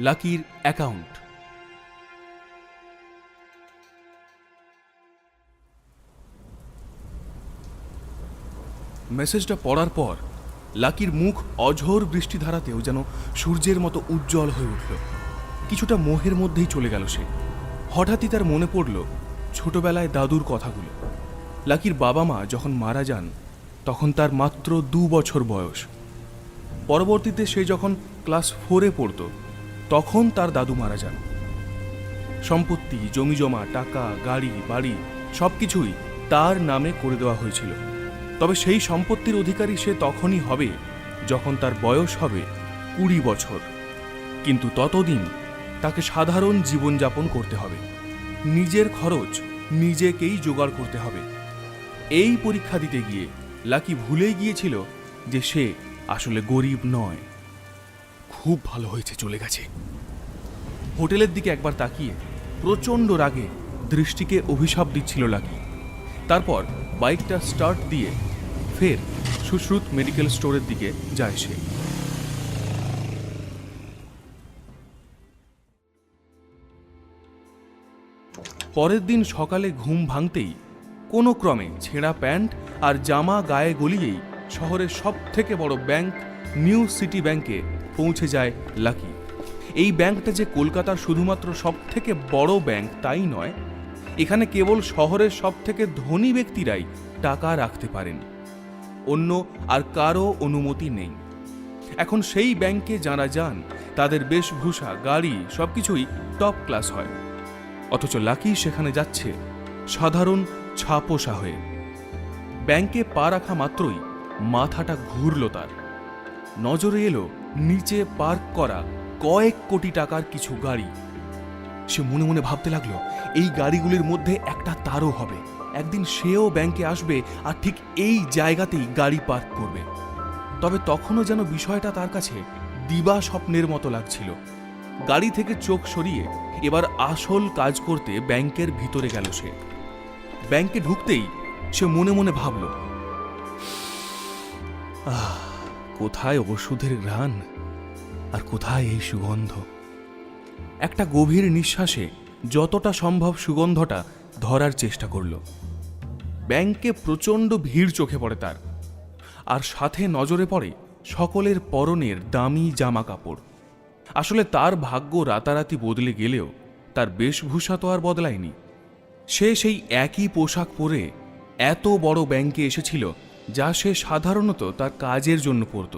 লাকির account. মেসেজটা পড়ার পর লাকির মুখ অঝোর বৃষ্টিধারাতেও যেন সূর্যের মতো উজ্জ্বল হয়ে উঠল। কিছুটা মোহের মধ্যেই চলে গেল সে। হঠাৎই তার মনে পড়ল ছোটবেলায় দাদুর কথাগুলো। লাকির বাবা মা যখন মারা যান তখন তার মাত্র 2 বছর বয়স। পরবর্তীতে সে যখন ক্লাস 4-এ পড়ত তখন তার দাদু মারা যান। সম্পত্তি, জমিজমা, টাকা, গাড়ি, বাড়ি সবকিছুই তার নামে করে দেওয়া হয়েছিল। তবে সেই সম্পত্তির অধিকারী সে তখনই হবে যখন তার বয়স হবে 20 বছর। কিন্তু ততদিন তাকে সাধারণ জীবনযাপন করতে হবে, নিজের খরচ নিজেকেই জোগাড় করতে হবে। এই পরীক্ষা দিতে গিয়ে লাকি ভুলেই গিয়েছিল যে সে আসলে গরিব নয়। খুব ভালো হয়েছে চলে গেছে। হোটেলের দিকে একবার তাকিয়ে প্রচণ্ড রাগে দৃষ্টিকে অভিশাপ দিচ্ছিল লাকি। তারপর বাইকটা স্টার্ট দিয়ে ফের সুশ্রুত মেডিকেল স্টোরের দিকে যায় সে। পরের দিন সকালে ঘুম ভাঙতেই কোনো ক্রমে ছেঁড়া প্যান্ট আর জামা গায়ে গলিয়েই শহরের সব থেকে বড় ব্যাংক নিউ সিটি ব্যাংকে পৌঁছে যায় লাকি। এই ব্যাংকটা যে কলকাতার শুধুমাত্র সব থেকে বড় ব্যাংক তাই নয়, এখানে কেবল শহরের সব থেকে ধনী ব্যক্তিরাই টাকা রাখতে পারেন, অন্য আর কারো অনুমতি নেই। এখন সেই ব্যাংকে যারা যান তাদের বেশভূষা, গাড়ি সবকিছুই টপ ক্লাস হয়, অথচ লাকি সেখানে যাচ্ছে সাধারণ ছাপোষা হয়ে। ব্যাংকে পা রাখা মাত্রই মাথাটা ঘুরল তার। নজরে এলো নিচে পার্ক করা কয়েক কোটি টাকার কিছু গাড়ি। সে মনে মনে ভাবতে লাগলো এই গাড়িগুলির মধ্যে একটা তারও হবে, একদিন সেও ব্যাংকে আসবে আর ঠিক এই জায়গাতেই গাড়ি পার্ক করবে। তবে তখনও যেন বিষয়টা তার কাছে দিবা স্বপ্নের মতো লাগছিল। গাড়ি থেকে চোখ সরিয়ে এবার আসল কাজ করতে ব্যাংকের ভিতরে গেল সে। ব্যাংকে ঢুকতেই সে মনে মনে ভাবল, কোথায় ওষুধের ঘ্রাণ আর কোথায় এই সুগন্ধ। একটা গভীর নিঃশ্বাসে যতটা সম্ভব সুগন্ধটা ধরার চেষ্টা করল। ব্যাংকে প্রচণ্ড ভিড় চোখে পড়ে তার, আর সাথে নজরে পড়ে সকলের পরনের দামি জামা কাপড়। আসলে তার ভাগ্য রাতারাতি বদলে গেলেও তার বেশভূষা তো আর বদলায়নি। সে সেই একই পোশাক পরে এত বড় ব্যাংকে এসেছিল যা সে সাধারণত তার কাজের জন্য পরত।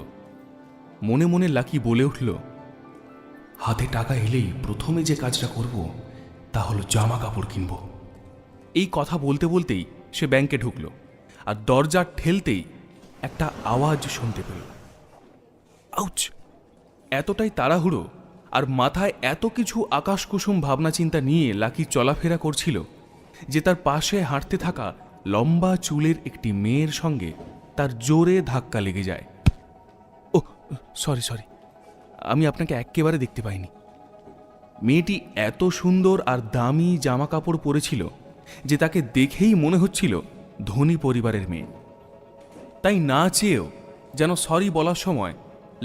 মনে মনে লাকি বলে উঠল, হাতে টাকা এলেই প্রথমে যে কাজটা করব তা হলো জামা কাপড় কিনব। এই কথা বলতে বলতেই সে ব্যাংকে ঢুকল, আর দরজা ঠেলতেই একটা আওয়াজ শুনতে পেল। আউচ! এতটাই তাড়াহুড়ো আর মাথায় এত কিছু আকাশকুসুম ভাবনা চিন্তা নিয়ে লাকি চলাফেরা করছিল যে তার পাশে হাঁটতে থাকা লম্বা চুলের একটি মেয়ের সঙ্গে তার জোরে ধাক্কা লেগে যায়। ও সরি, আমি আপনাকে একেবারে দেখতে পাইনি। মেয়েটি এত সুন্দর আর দামি জামা কাপড় পরেছিল যে তাকে দেখেই মনে হচ্ছিল ধনী পরিবারের মেয়ে। তাই না চেয়েও যেন সরি বলার সময়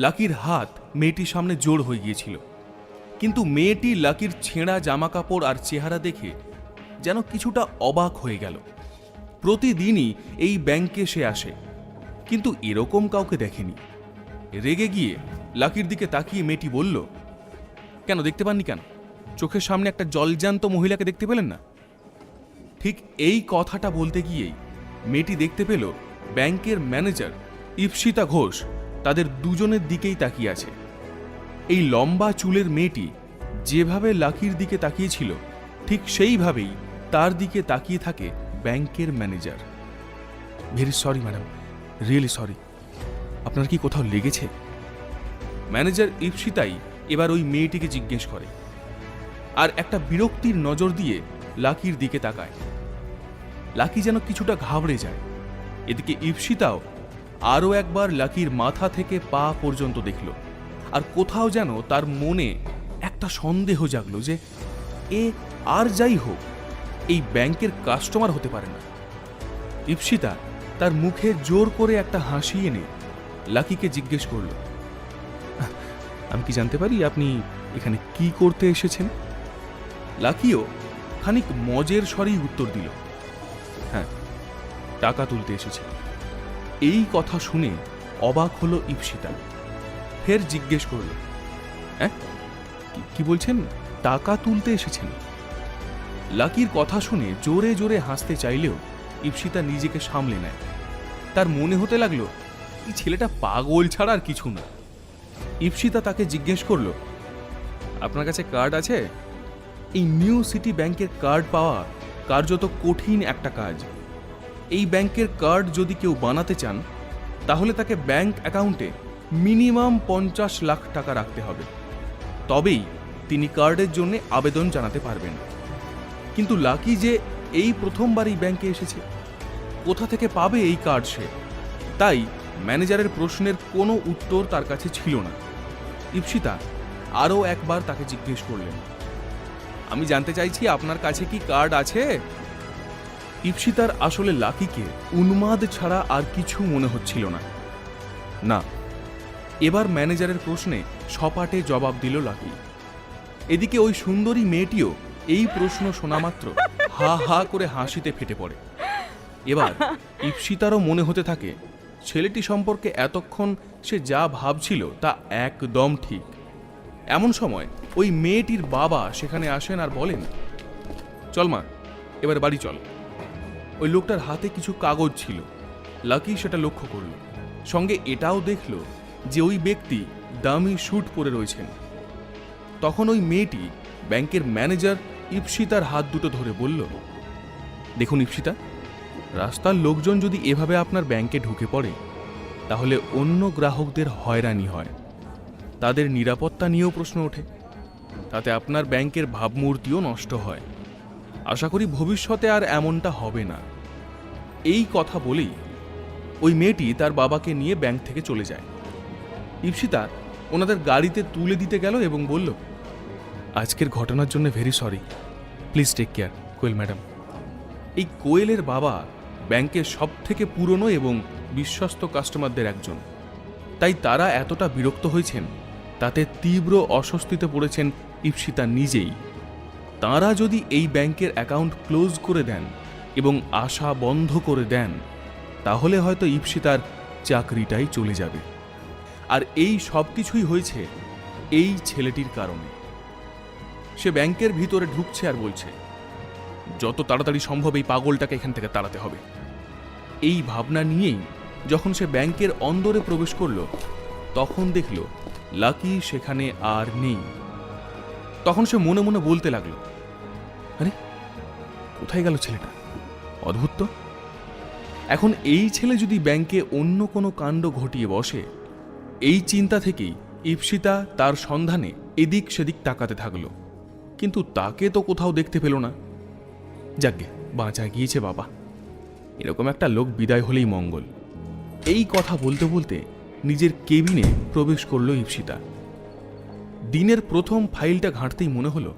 লাকির হাত মেয়েটির সামনে জোর হয়ে গিয়েছিল। কিন্তু মেয়েটি লাকির ছেঁড়া জামা কাপড় আর চেহারা দেখে যেন কিছুটা অবাক হয়ে গেল। প্রতিদিনই এই ব্যাংকে সে আসে, কিন্তু এরকম কাউকে দেখেনি। রেগে গিয়ে লাকির দিকে তাকিয়ে মেয়েটি বলল, কেন দেখতে পাননি কেন? চোখের সামনে একটা জলজ্যান্ত মহিলাকে দেখতে পেলেন না? ঠিক এই কথাটা বলতে গিয়েই মেয়েটি দেখতে পেল ব্যাংকের ম্যানেজার ইপ্সিতা ঘোষ তাদের দুজনের দিকেই তাকিয়ে আছে। এই লম্বা চুলের মেয়েটি যেভাবে লাকির দিকে তাকিয়েছিল ঠিক সেইভাবেই তার দিকে তাকিয়ে থাকে ব্যাংকের manager. Very sorry madam, really sorry. আপনার কি কোথাও লেগেছে? ম্যানেজার ইপ্সিতাই এবার ওই মেয়েটিকে জিজ্ঞেস করে, আর একটা বিরক্তির নজর দিয়ে লাকির দিকে তাকায়। লাকি যেন কিছুটা ঘাবড়ে যায়। এদিকে ইপ্সিতাও আরও একবার লাকির মাথা থেকে পা পর্যন্ত দেখল, আর কোথাও যেন তার মনে একটা সন্দেহ জাগলো যে এ আর যাই হোক এই ব্যাংকের কাস্টমার হতে পারে না। ইপ্সিতা তার মুখে জোর করে একটা হাসি এনে লাকিকে জিজ্ঞেস করল, আমি কি জানতে পারি আপনি এখানে কি করতে এসেছেন? লাকিও খানিক মজের স্বরেই উত্তর দিল, হ্যাঁ, টাকা তুলতে এসেছি। এই কথা শুনে অবাক হলো ঈপ্সিতা। ফের জিজ্ঞেস করল, হ্যাঁ, কি বলছেন? টাকা তুলতে এসেছেন? লাকির কথা শুনে জোরে জোরে হাসতে চাইলেও ঈপ্সিতা নিজেকে সামলে নেয়। তার মনে হতে লাগলো এই ছেলেটা পাগল ছাড়া আর কিছু না। ঈপ্সিতা তাকে জিজ্ঞেস করল, আপনার কাছে কার্ড আছে? এই নিউ সিটি ব্যাংকের কার্ড পাওয়া কার্যত কঠিন একটা কাজ। এই ব্যাংকের কার্ড যদি কেউ বানাতে চান তাহলে তাকে ব্যাংক অ্যাকাউন্টে মিনিমাম 50 লাখ টাকা রাখতে হবে, তবেই তিনি কার্ডের জন্য আবেদন জানাতে পারবেন। কিন্তু লাকি যে এই প্রথমবার এই ব্যাংকে এসেছে, কোথা থেকে পাবে এই কার্ড সে? তাই ম্যানেজারের প্রশ্নের কোনো উত্তর তার কাছে ছিল না। ঈপ্সিতা আরও একবার তাকে জিজ্ঞেস করলেন, আমি জানতে চাইছি আপনার কাছে কি কার্ড আছে? ঈপ্সিতার আসলে লাকিকে উন্মাদ ছাড়া আর কিছু মনে হচ্ছিল না। না। এবার ম্যানেজারের প্রশ্নে সপাটে জবাব দিল লাকি। এদিকে ওই সুন্দরী মেয়েটিও এই প্রশ্ন শোনা মাত্র হা হা করে হাসিতে ফেটে পড়ে। এবার ঈপ্সিতারও মনে হতে থাকে ছেলেটি সম্পর্কে এতক্ষণ সে যা ভাবছিল তা একদম ঠিক। এমন সময় ওই মেয়েটির বাবা সেখানে আসেন আর বলেন, চল মা, এবার বাড়ি চল। ওই লোকটার হাতে কিছু কাগজ ছিল। লাকি সেটা লক্ষ্য করল, সঙ্গে এটাও দেখল যে ওই ব্যক্তি দামি স্যুট পরে রয়েছেন। তখন ওই মেয়েটি ব্যাংকের ম্যানেজার ঈপ্সিতার হাত দুটো ধরে বলল, দেখুন ঈপ্সিতা, রাস্তার লোকজন যদি এভাবে আপনার ব্যাংকে ঢুকে পড়ে তাহলে অন্য গ্রাহকদের হয়রানি হয়, তাদের নিরাপত্তা নিয়েও প্রশ্ন ওঠে, তাতে আপনার ব্যাংকের ভাবমূর্তিও নষ্ট হয়। আশা করি ভবিষ্যতে আর এমনটা হবে না। এই কথা বলেই ওই মেয়েটি তার বাবাকে নিয়ে ব্যাংক থেকে চলে যায়। ঈপ্সিতা ওনাদের গাড়িতে তুলে দিতে গেল এবং বলল, আজকের ঘটনার জন্য very sorry, please take care Koel madam. এই কোয়েলের বাবা ব্যাংকের সব থেকে পুরনো এবং বিশ্বস্ত কাস্টমারদের একজন, তাই তারা এতটা বিরক্ত হয়েছেন তাতে তীব্র অস্বস্তিতে পড়েছেন ঈপ্সিতা নিজেই। তাঁরা যদি এই ব্যাংকের অ্যাকাউন্ট ক্লোজ করে দেন এবং আশা বন্ধ করে দেন তাহলে হয়তো ঈপ্সিতার চাকরিটাই চলে যাবে। আর এই সব কিছুই হয়েছে এই ছেলেটির কারণে। সে ব্যাংকের ভিতরে ঢুকছে আর বলছে, যত তাড়াতাড়ি সম্ভব এই পাগলটাকে এখান থেকে তাড়াতে হবে। এই ভাবনা নিয়েই যখন সে ব্যাংকের অন্দরে প্রবেশ করল তখন দেখল লাকি সেখানে আর নেই। তখন সে মনে মনে বলতে লাগলো, আরে কোথায় গেল ছেলেটা? অদ্ভুত তো। এখন এই ছেলে যদি ব্যাংকে অন্য কোনো কাণ্ড ঘটিয়ে বসে, এই চিন্তা থেকেই ঈপ্সিতা তার সন্ধানে এদিক সেদিক তাকাতে থাকলো, কিন্তু তাকে তো কোথাও দেখতে পেল না। যাকগে, বাঁচা গিয়েছে বাবা, এরকম একটা লোক বিদায় হলেই মঙ্গল। এই কথা বলতে বলতে নিজের কেবিনে প্রবেশ করল ঈপ্সিতা। দিনের প্রথম ফাইলটা ঘাঁটতেই মনে হলো